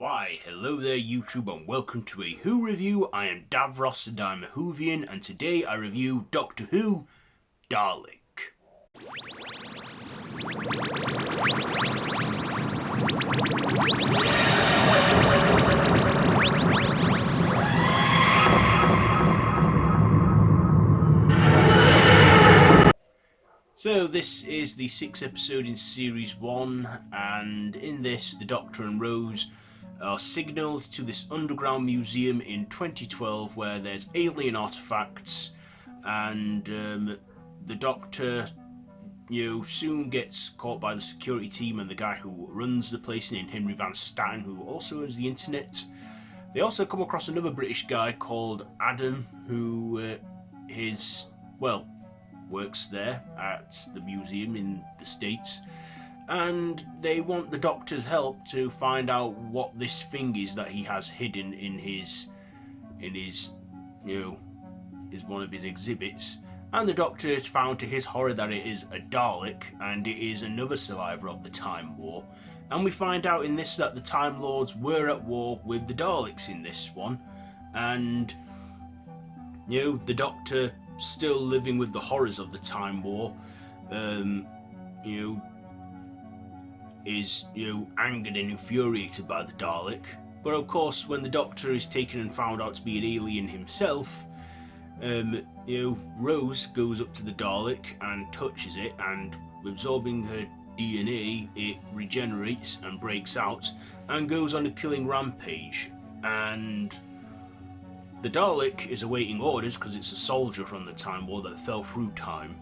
Why, hello there YouTube and welcome to a Who review. I am Davros and I'm a Whovian, and today I review Doctor Who, Dalek. So this is the 6th episode in Series 1, and in this the Doctor and Rose are signalled to this underground museum in 2012 where there's alien artifacts, and the Doctor soon gets caught by the security team and the guy who runs the place named Henry Van Stan, who also owns the internet. They also come across another British guy called Adam who works there at the museum in the States, and they want the Doctor's help to find out what this thing is that he has hidden in his is one of his exhibits. And the Doctor has found to his horror that it is a Dalek, and it is another survivor of the Time War. And we find out in this that the Time Lords were at war with the Daleks in this one, and the Doctor, still living with the horrors of the Time War, is angered and infuriated by the Dalek. But of course, when the Doctor is taken and found out to be an alien himself, Rose goes up to the Dalek and touches it, and absorbing her DNA, it regenerates and breaks out and goes on a killing rampage. And the Dalek is awaiting orders because it's a soldier from the Time War that fell through time.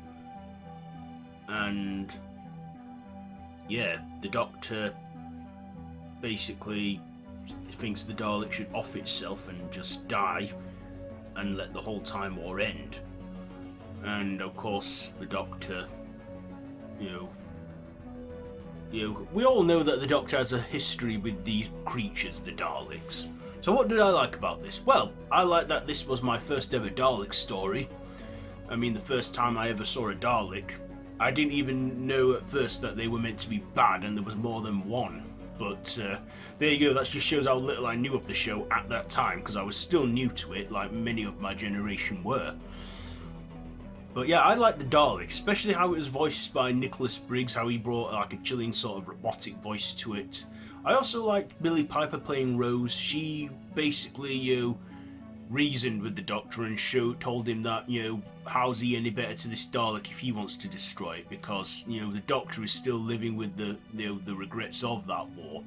And the Doctor basically thinks the Dalek should off itself and just die and let the whole Time War end. And of course the Doctor, we all know that the Doctor has a history with these creatures, the Daleks. So what did I like about this? Well, I like that this was my first ever Dalek story. I mean, the first time I ever saw a Dalek. I didn't even know at first that they were meant to be bad and there was more than one. But there you go, that just shows how little I knew of the show at that time, because I was still new to it, like many of my generation were. But yeah, I like the Dalek, especially how it was voiced by Nicholas Briggs, how he brought like a chilling sort of robotic voice to it. I also liked Billie Piper playing Rose. She basically, reasoned with the Doctor and told him that, how's he any better to this Dalek if he wants to destroy it, because, the Doctor is still living with the regrets of that war.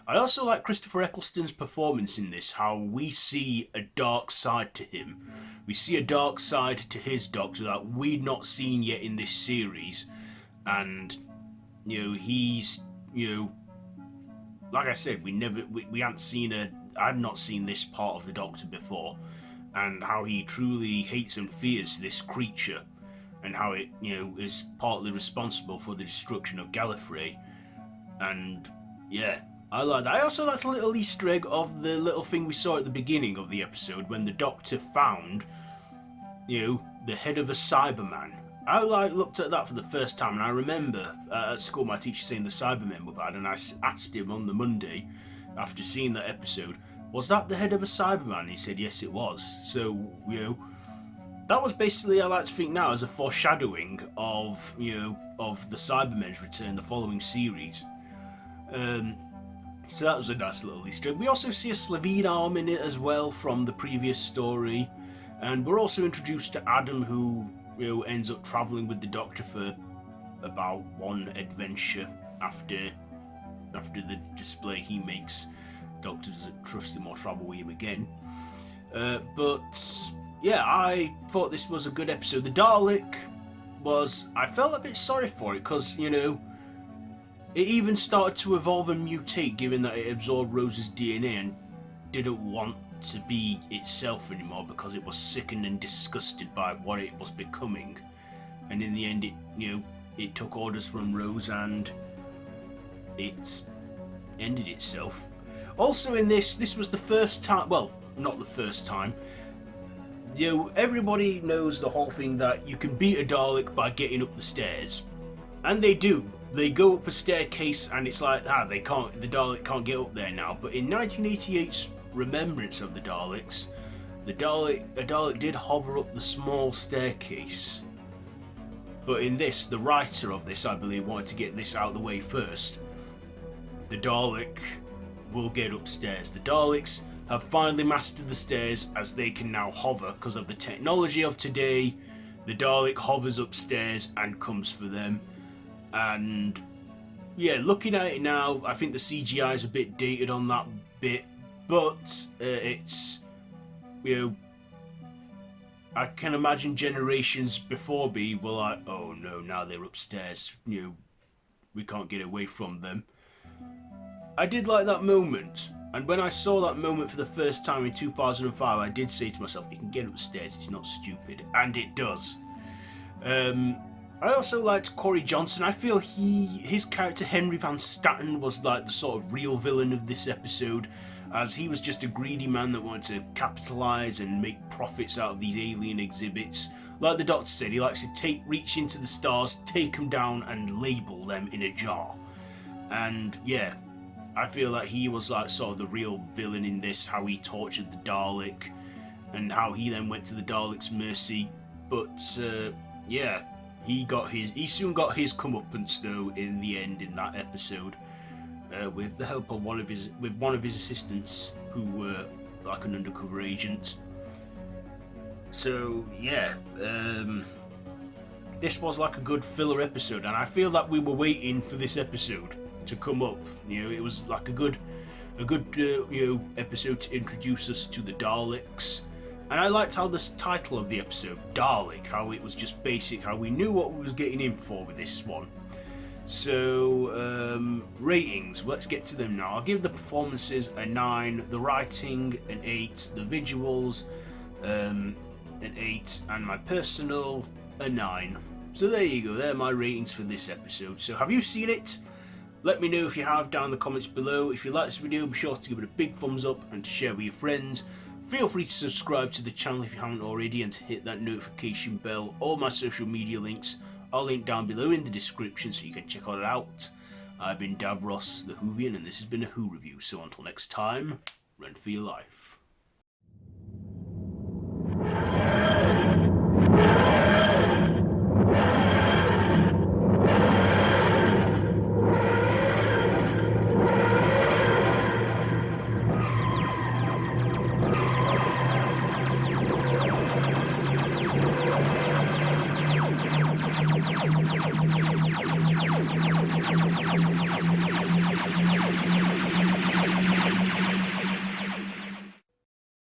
I also like Christopher Eccleston's performance in this, how we see a dark side to him. We see a dark side to his Doctor that we'd not seen yet in this series, and, he's, like I said, we hadn't seen I'd not seen this part of the Doctor before, and how he truly hates and fears this creature, and how it, is partly responsible for the destruction of Gallifrey. And I like that. I also liked a little Easter egg of the little thing we saw at the beginning of the episode when the Doctor found, the head of a Cyberman. I looked at that for the first time, and I remember at school my teacher saying the Cybermen were bad, and I asked him on the Monday after seeing that episode, was that the head of a Cyberman? And he said yes it was. So, that was basically, I like to think now, as a foreshadowing of, of the Cybermen's return the following series. So that was a nice little Easter egg. We also see a Slovene arm in it as well from the previous story, and we're also introduced to Adam, who ends up travelling with the Doctor for about one adventure after the display he makes. Doctor doesn't trust him or travel with him again. But yeah, I thought this was a good episode. The Dalek I felt a bit sorry for it, because, it even started to evolve and mutate, given that it absorbed Rose's DNA and didn't want to be itself anymore because it was sickened and disgusted by what it was becoming. And in the end, it took orders from Rose and it ended itself. Also in this was the first time, well, not the first time, everybody knows the whole thing that you can beat a Dalek by getting up the stairs. And they do. they go up a staircase and it's like, the Dalek can't get up there now. But in 1988's remembrance of the Daleks, a Dalek did hover up the small staircase. But in this, the writer of this, I believe, wanted to get this out of the way first. The Dalek will get upstairs. The Daleks have finally mastered the stairs, as they can now hover because of the technology of today. The Dalek hovers upstairs and comes for them. And yeah, looking at it now, I think the CGI is a bit dated on that bit, but it's, I can imagine generations before me were like, oh no, now they're upstairs, we can't get away from them. I did like that moment, and when I saw that moment for the first time in 2005, I did say to myself, it can get upstairs, it's not stupid, and it does. I also liked Corey Johnson. I feel his character Henry Van Statten was like the sort of real villain of this episode, as he was just a greedy man that wanted to capitalise and make profits out of these alien exhibits. Like the Doctor said, he likes to reach into the stars, take them down and label them in a jar. And yeah, I feel like he was like sort of the real villain in this, how he tortured the Dalek and how he then went to the Dalek's mercy. But yeah, he soon got his comeuppance though in the end in that episode, with the help of one of his assistants who were like an undercover agent. So yeah, this was like a good filler episode, and I feel like we were waiting for this episode to come up. It was like a good episode to introduce us to the Daleks. And I liked how this title of the episode, Dalek, how it was just basic, how we knew what we was getting in for with this one. So, ratings, let's get to them now. I'll give the performances a 9, the writing an 8, the visuals an 8, and my personal a 9. So there you go, they're my ratings for this episode. So have you seen it? Let me know if you have down in the comments below. If you like this video, be sure to give it a big thumbs up and to share with your friends. Feel free to subscribe to the channel if you haven't already and to hit that notification bell. All my social media links are linked down below in the description so you can check it out. I've been Davros the Whovian, and this has been a Who Review. So until next time, run for your life.